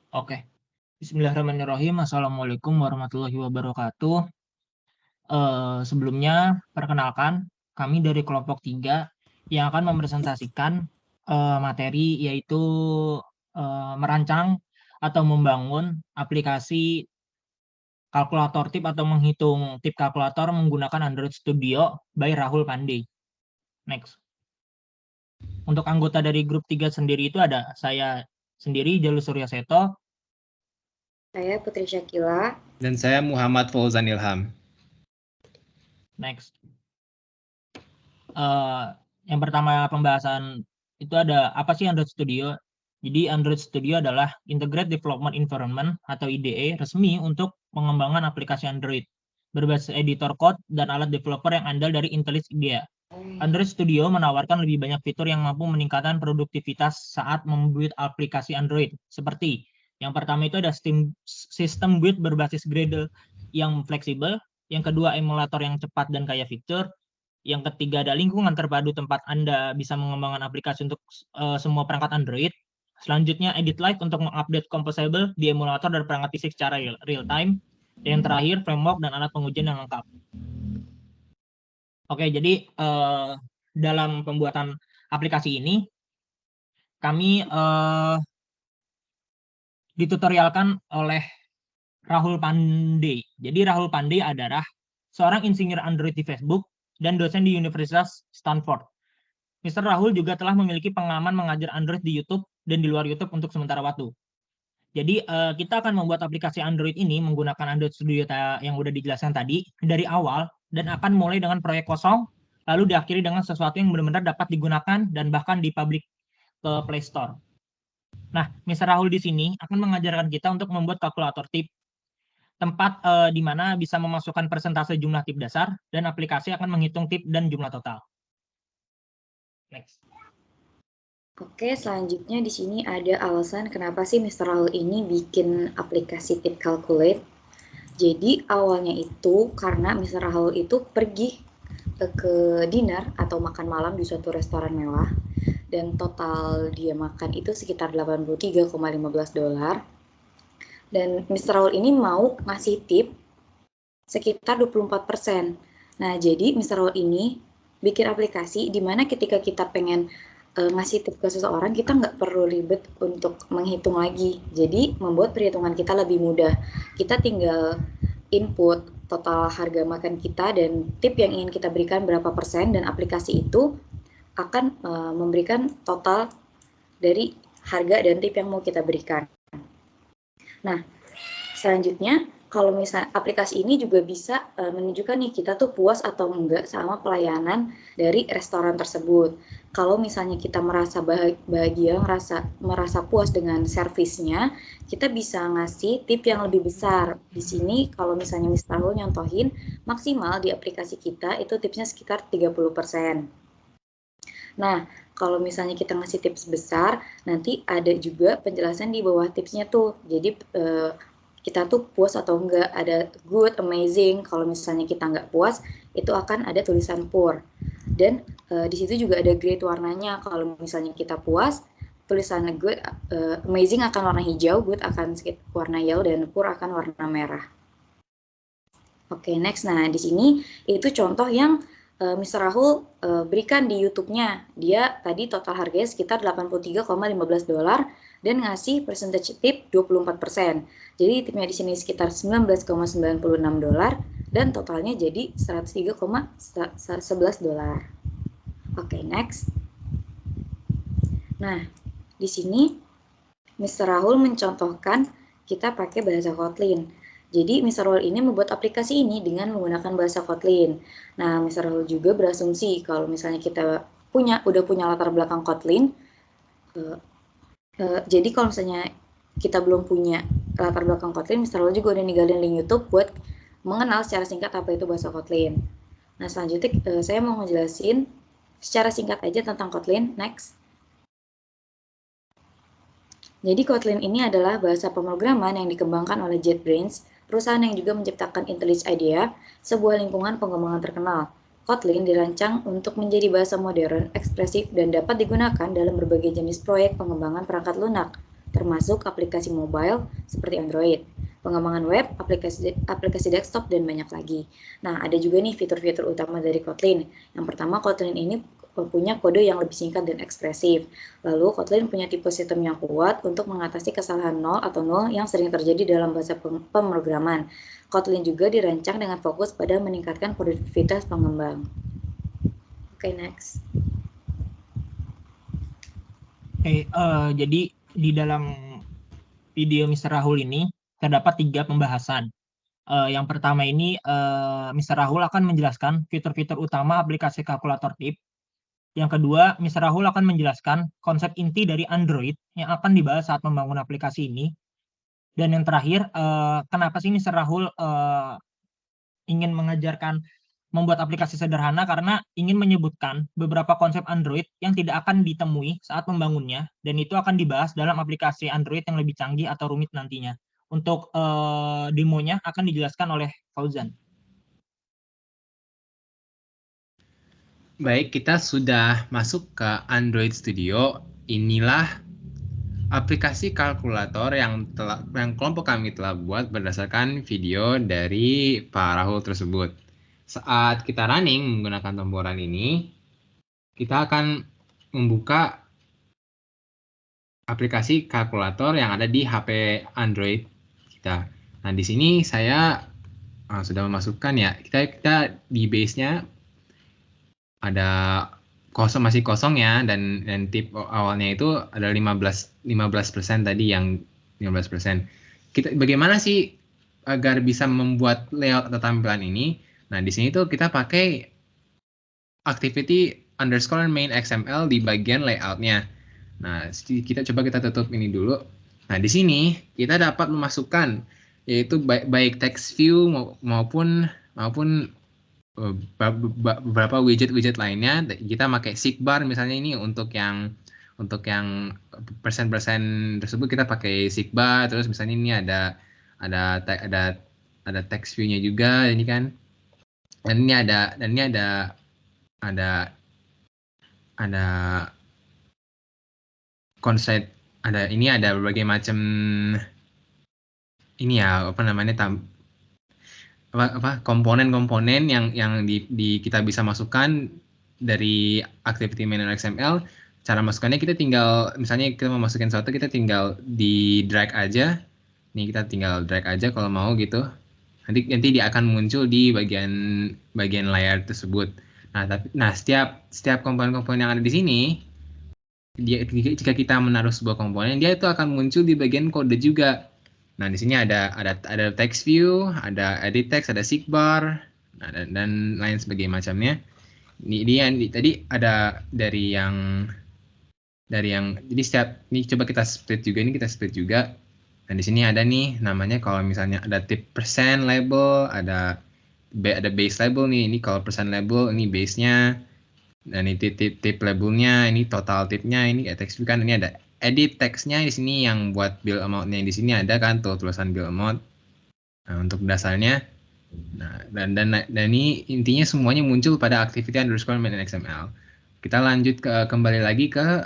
Oke. Bismillahirrahmanirrahim. Assalamualaikum warahmatullahi wabarakatuh. Sebelumnya, perkenalkan, kami dari kelompok 3 yang akan mempresentasikan materi yaitu merancang atau membangun aplikasi kalkulator tip atau menghitung tip kalkulator menggunakan Android Studio by Rahul Pandey. Next. Untuk anggota dari grup 3 sendiri itu ada saya sendiri, Jalus Surya Seto. Saya Putri Syakila. Dan saya Muhammad Fauzan Ilham. Next. Yang pertama pembahasan itu ada apa sih Android Studio? Jadi Android Studio adalah Integrated Development Environment atau IDE resmi untuk pengembangan aplikasi Android berbasis editor code dan alat developer yang andal dari Intellis IDEA. Android Studio menawarkan lebih banyak fitur yang mampu meningkatkan produktivitas saat membuat aplikasi Android. Seperti yang pertama itu ada sistem build berbasis Gradle yang fleksibel. Yang kedua emulator yang cepat dan kaya fitur. Yang ketiga ada lingkungan terpadu tempat Anda bisa mengembangkan aplikasi untuk semua perangkat Android. Selanjutnya Edit Live untuk mengupdate Composable di emulator dan perangkat fisik secara real time. Yang terakhir framework dan alat pengujian yang lengkap. Oke, jadi dalam pembuatan aplikasi ini kami ditutorialkan oleh Rahul Pandey. Jadi Rahul Pandey adalah seorang insinyur Android di Facebook dan dosen di Universitas Stanford. Mr. Rahul juga telah memiliki pengalaman mengajar Android di YouTube dan di luar YouTube untuk sementara waktu. Jadi kita akan membuat aplikasi Android ini menggunakan Android Studio yang udah dijelaskan tadi dari awal dan akan mulai dengan proyek kosong lalu diakhiri dengan sesuatu yang benar-benar dapat digunakan dan bahkan dipublish ke Play Store. Nah, Mr. Rahul di sini akan mengajarkan kita untuk membuat kalkulator tip, tempat di mana bisa memasukkan persentase jumlah tip dasar dan aplikasi akan menghitung tip dan jumlah total. Next. Oke, selanjutnya di sini ada alasan kenapa sih Mr. Rahul ini bikin aplikasi Tip Calculate. Jadi awalnya itu karena Mr. Rahul itu pergi ke dinner atau makan malam di suatu restoran mewah dan total dia makan itu sekitar $83,15 dan Mr. Rahul ini mau ngasih tip sekitar 24%. Nah, jadi Mr. Rahul ini bikin aplikasi di mana ketika kita pengen ngasih tip ke seseorang, kita nggak perlu ribet untuk menghitung lagi. Jadi membuat perhitungan kita lebih mudah. Kita tinggal input total harga makan kita dan tip yang ingin kita berikan berapa persen, dan aplikasi itu akan memberikan total dari harga dan tip yang mau kita berikan. Nah, selanjutnya kalau misalnya aplikasi ini juga bisa menunjukkan nih kita tuh puas atau enggak sama pelayanan dari restoran tersebut. Kalau misalnya kita merasa bahagia, merasa puas dengan servisnya, kita bisa ngasih tip yang lebih besar. Di sini kalau misalnya Mr. Rahul nyontohin, maksimal di aplikasi kita itu tipsnya sekitar 30%. Nah, kalau misalnya kita ngasih tips besar, nanti ada juga penjelasan di bawah tipsnya tuh. Jadi kita tuh puas atau enggak, ada good, amazing. Kalau misalnya kita nggak puas, itu akan ada tulisan poor. Dan di situ juga ada grade warnanya. Kalau misalnya kita puas, tulisan good, amazing akan warna hijau, good akan warna yellow, dan poor akan warna merah. Oke, next. Nah, di sini itu contoh yang Mr. Rahul berikan di YouTube-nya. Dia tadi total harganya sekitar $83,15 dan ngasih percentage tip 24%. Jadi tipnya di sini sekitar $19,96 dan totalnya jadi $103,11. Oke, next. Nah, di sini Mr. Rahul mencontohkan kita pakai bahasa Kotlin. Jadi Mr. Rahul ini membuat aplikasi ini dengan menggunakan bahasa Kotlin. Nah, Mr. Rahul juga berasumsi kalau misalnya kita udah punya latar belakang Kotlin, jadi kalau misalnya kita belum punya latar belakang Kotlin, Mr. Rahul juga udah ninggalin link YouTube buat mengenal secara singkat apa itu bahasa Kotlin. Nah, selanjutnya saya mau ngejelasin secara singkat aja tentang Kotlin. Next. Jadi Kotlin ini adalah bahasa pemrograman yang dikembangkan oleh JetBrains, perusahaan yang juga menciptakan Intellis IDEA, sebuah lingkungan pengembangan terkenal. Kotlin dirancang untuk menjadi bahasa modern, ekspresif, dan dapat digunakan dalam berbagai jenis proyek pengembangan perangkat lunak. termasuk aplikasi mobile seperti Android, pengembangan web, aplikasi desktop, dan banyak lagi. Nah, ada juga nih fitur-fitur utama dari Kotlin. Yang pertama, Kotlin ini punya kode yang lebih singkat dan ekspresif. Lalu, Kotlin punya tipe sistem yang kuat untuk mengatasi kesalahan nol atau null yang sering terjadi dalam bahasa pemrograman. Kotlin juga dirancang dengan fokus pada meningkatkan produktivitas pengembang. Oke, next. Jadi di dalam video Mr. Rahul ini terdapat 3 pembahasan. Yang pertama ini Mr. Rahul akan menjelaskan fitur-fitur utama aplikasi kalkulator tip. Yang kedua, Mr. Rahul akan menjelaskan konsep inti dari Android yang akan dibahas saat membangun aplikasi ini. Dan yang terakhir, kenapa sih Mr. Rahul ingin mengajarkan membuat aplikasi sederhana, karena ingin menyebutkan beberapa konsep Android yang tidak akan ditemui saat membangunnya, dan itu akan dibahas dalam aplikasi Android yang lebih canggih atau rumit nantinya. Untuk demonya akan dijelaskan oleh Fauzan. Baik, kita sudah masuk ke Android Studio. Inilah aplikasi kalkulator yang kelompok kami telah buat berdasarkan video dari Pak Rahul tersebut. Saat kita running menggunakan tombolan ini, kita akan membuka aplikasi kalkulator yang ada di HP Android kita. Nah, di sini saya sudah memasukkan ya. Kita di base-nya ada masih kosong ya, dan tip awalnya itu ada 15% tadi, yang 15%. Bagaimana sih agar bisa membuat layout atau tampilan ini? Nah, di sini tuh kita pakai activity_main XML di bagian layoutnya. Nah, kita tutup ini dulu. Nah, di sini kita dapat memasukkan yaitu baik text view maupun beberapa widget lainnya. Kita pakai sidebar misalnya, ini untuk yang persen tersebut kita pakai sidebar. Terus misalnya ini ada text view-nya juga ini kan. Dan ini ada konsep, ada berbagai macam ini ya, apa namanya, komponen-komponen yang kita bisa masukkan dari activity manager XML. Cara masukkannya kita tinggal, misalnya kita mau masukin sesuatu, kita tinggal di drag aja. Nih, kita tinggal drag aja kalau mau gitu. Nanti dia akan muncul di bagian layar tersebut. Nah, setiap komponen-komponen yang ada di sini, jika kita menaruh sebuah komponen, dia itu akan muncul di bagian kode juga. Nah, di sini ada text view, ada edit text, ada sidebar, dan lain sebagainya macamnya. Tadi ada dari yang jadi ini coba kita split juga. Dan di sini ada nih namanya, kalau misalnya ada tip percent label, ada base label nih. Ini kalau percent label ini base-nya. Dan ini tip labelnya, ini total tipnya, ini text view kan, ini ada edit text-nya di sini, yang buat bill amount-nya di sini ada kan tuh tulisan bill amount. Nah, untuk dasarnya. Nah, dan ini intinya semuanya muncul pada activity_main XML. Kita lanjut kembali lagi ke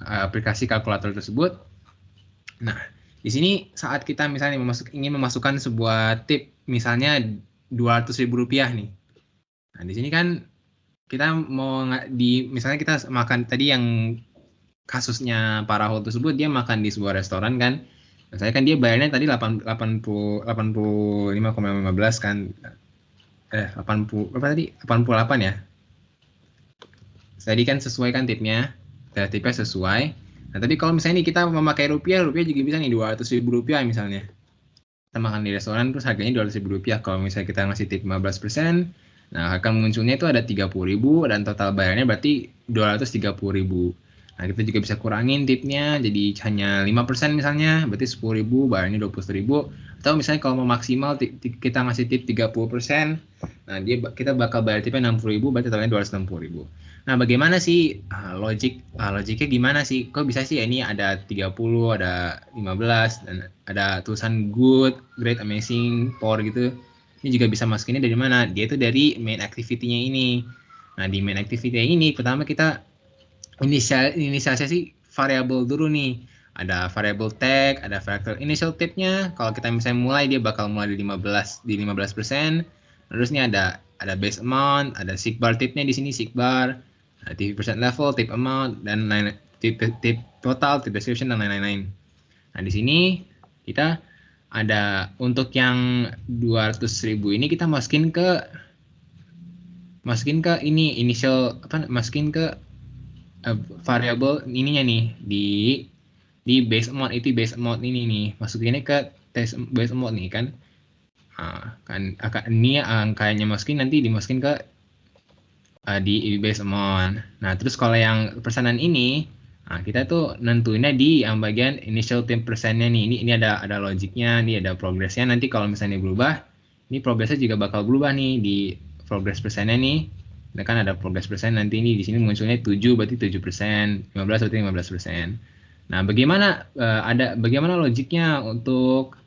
aplikasi kalkulator tersebut. Nah, di sini saat kita misalnya ingin memasukkan sebuah tip, misalnya Rp200.000 nih. Nah, di sini kan kita mau misalnya kita makan tadi, yang kasusnya Pak Rahul tersebut, dia makan di sebuah restoran kan. Misalnya kan dia bayarnya tadi 85,15 kan. 80 berapa tadi? 88 ya. Tadi kan sesuai kan tipnya. Tipnya sesuai. Nah, tadi kalau misalnya nih kita memakai rupiah juga bisa nih, Rp200.000 misalnya. Kita makan di restoran terus harganya Rp200.000. Kalau misalnya kita ngasih tip 15%, nah akan munculnya itu ada 30.000 dan total bayarnya berarti 230.000. Nah, kita juga bisa kurangin tipnya jadi hanya 5% misalnya, berarti 10.000, bayarnya 20.000. Atau misalnya kalau mau maksimal kita ngasih tip 30%, nah kita bakal bayar tipnya 60.000, berarti totalnya 260.000. Nah, bagaimana sih logiknya gimana sih? Kok bisa sih ini ada 30, ada 15, dan ada tulisan good, great, amazing, poor gitu. Ini juga bisa masukinnya dari mana? Dia itu dari main activity-nya ini. Nah, di main activity ini pertama kita inisialisasi variabel dulu nih. ada variable tag, ada variable initial type-nya. Kalau kita misalnya mulai, dia bakal mulai di 15%. Terus ini ada base amount, ada sigbar type-nya di sini, sigbar, TV percent level, tip amount, dan lain tip total, tip description, dan lain-lain. Nah, di sini kita ada untuk yang 200.000 ini kita masukin ke ini initial masukin ke variable ininya nih di base amount, itu base amount ini nih, masukinnya ke base amount nih kan. Kan ini angkanya masukin nanti dimasukin ke di base amount. Nah, terus kalau yang persenan ini, kita tuh nentuinnya di yang bagian initial time persennya nih. Ini ada logiknya, ini ada progressnya. Nanti kalau misalnya berubah, ini progressnya juga bakal berubah nih di progress persennya nih. Nah, kan ada progress persen, nanti ini di sini munculnya 7 berarti 7%, 15 berarti 15%. Nah, bagaimana logiknya untuk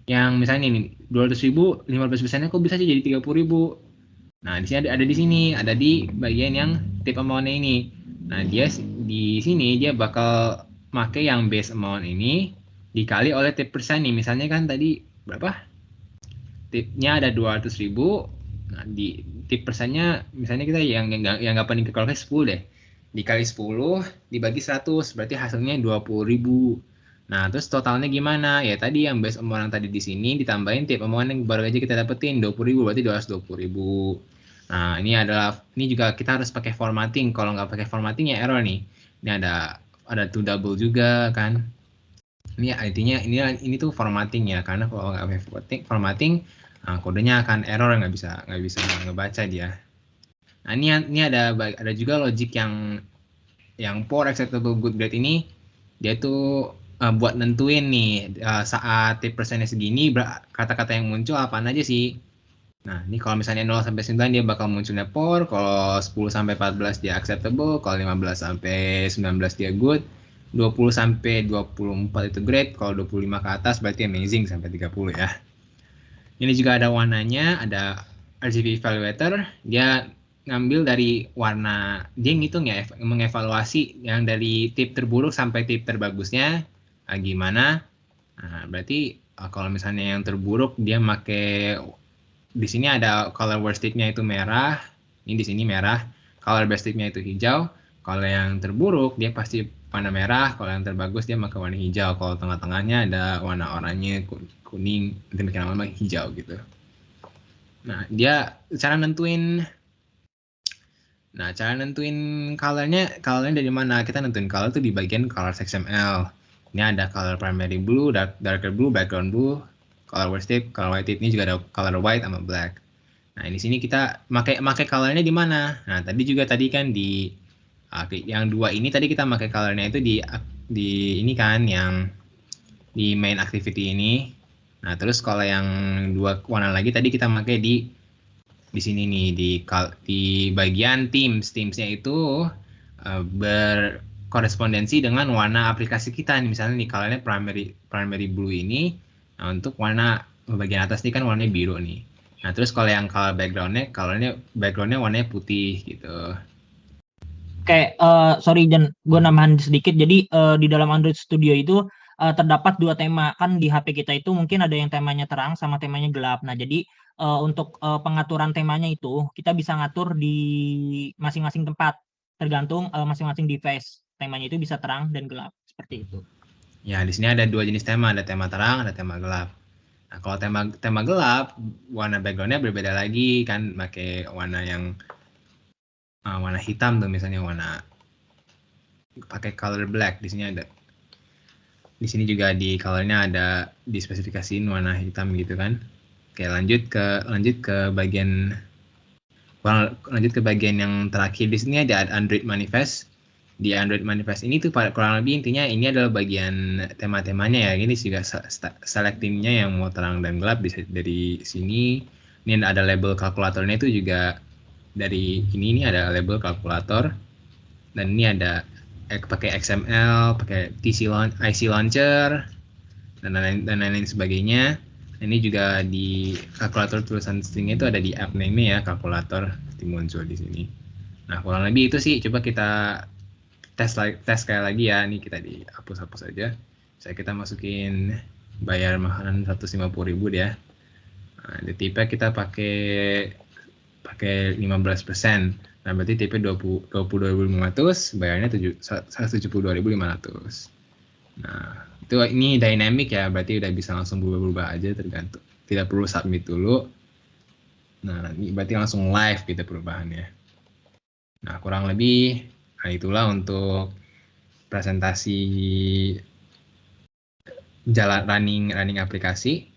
yang misalnya ini 200.000, 15%-nya kok bisa sih jadi 30.000? Nah, di sini ada di bagian yang tip amount-nya ini. Nah, dia di sini dia bakal pakai yang base amount ini dikali oleh tip persen nih. Misalnya kan tadi berapa? Tipnya ada 200.000. Nah, di tip persennya misalnya kita yang nggak paling kalkulasi 10 deh. Dikali 10 dibagi 100 berarti hasilnya 20.000. Nah, terus totalnya gimana? Ya tadi yang base amount yang tadi di sini ditambahin tip amount yang baru aja kita dapetin 20.000 berarti 220.000. Nah, ini juga kita harus pakai formatting. Kalau nggak pakai formatting ya error nih. Ini ada to double juga kan. Ini artinya ini tuh formatting ya, karena kalau nggak pakai formatting kodenya akan error, nggak bisa ngebaca dia. Nah, ini ada juga logic yang for acceptable good grade ini, dia tuh buat nentuin nih saat tip persennya segini kata-kata yang muncul apaan aja sih. Nah, ini kalau misalnya 0 sampai 9 dia bakal munculnya poor, kalau 10 sampai 14 dia acceptable, kalau 15 sampai 19 dia good, 20 sampai 24 itu great, kalau 25 ke atas berarti amazing sampai 30 ya. Ini juga ada warnanya, ada RGB evaluator, dia ngambil dari warna, dia ngitung ya, mengevaluasi yang dari tip terburuk sampai tip terbagusnya gimana. Nah, berarti kalau misalnya yang terburuk dia pakai, di sini ada color worst stick-nya itu merah, ini di sini merah, color best stick-nya itu hijau. Kalau yang terburuk dia pasti warna merah, kalau yang terbagus dia pakai warna hijau, kalau tengah-tengahnya ada warna oranye, kuning, nanti bikin lama hijau gitu. Nah, dia cara nentuin colornya dari mana? Kita nentuin color itu di bagian colors XML. Ini ada color primary blue, darker blue, background blue, color worst tip, color white tip, ini juga ada color white sama black. Nah, di sini kita pakai colornya di mana? Nah, tadi kan di yang dua ini tadi kita pakai colornya itu di ini kan yang di main activity ini. Nah, terus kalau yang dua warna lagi tadi kita pakai di sini nih di bagian Teams-nya itu berkorespondensi dengan warna aplikasi kita nih. Misalnya nih colornya primary blue ini. Nah, untuk warna bagian atas ini kan warnanya biru nih. Nah, terus kalau yang color backgroundnya warnanya putih gitu. Oke, sorry Jan, gue nambahin sedikit. Jadi di dalam Android Studio itu terdapat dua tema. Kan di HP kita itu mungkin ada yang temanya terang sama temanya gelap. Nah, jadi untuk pengaturan temanya itu kita bisa ngatur di masing-masing tempat, tergantung masing-masing device. Temanya itu bisa terang dan gelap, seperti itu. Ya, di sini ada dua jenis tema, ada tema terang, ada tema gelap. Nah, kalau tema gelap, warna backgroundnya berbeda lagi kan, pakai warna yang warna hitam tuh, misalnya pakai color black. Di sini juga di colornya ada dispesifikasiin warna hitam gitu kan. Oke, lanjut ke bagian yang terakhir. Di sini ada Android Manifest. Di Android Manifest ini tuh kurang lebih intinya ini adalah bagian tema-temanya ya. Ini juga selectingnya yang mau terang dan gelap bisa dari sini. Ini ada label kalkulatornya itu juga dari ini ada label kalkulator, dan ini ada pakai XML, pakai IC launcher dan lain-lain sebagainya. Ini juga di kalkulator tulisan stringnya itu ada di app name-nya ya, kalkulator muncul di sini. Nah, kurang lebih itu sih. Coba kita tes sekali lagi ya. Ini kita dihapus aja. Saya kita masukin bayar makanan 150.000 dia. Nah, di tipe kita pakai 15%. Nah, berarti tipe 22.500, bayarnya 172.500. Nah, ini dynamic ya, berarti udah bisa langsung berubah-ubah aja tergantung. Tidak perlu submit dulu. Nah, ini berarti langsung live gitu perubahannya. Nah, kurang lebih itulah untuk presentasi jalan running aplikasi.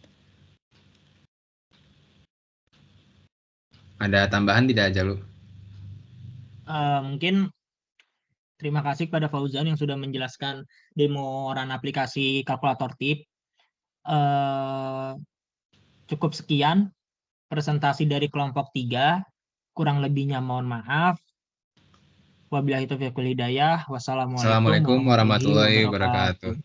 Ada tambahan tidak, Jalu? Mungkin terima kasih kepada Fauzan yang sudah menjelaskan demo run aplikasi kalkulator tip. Cukup sekian presentasi dari kelompok 3. Kurang lebihnya mohon maaf. Wabillahi taufiq wal hidayah. Wassalamualaikum Assalamualaikum warahmatullahi wabarakatuh.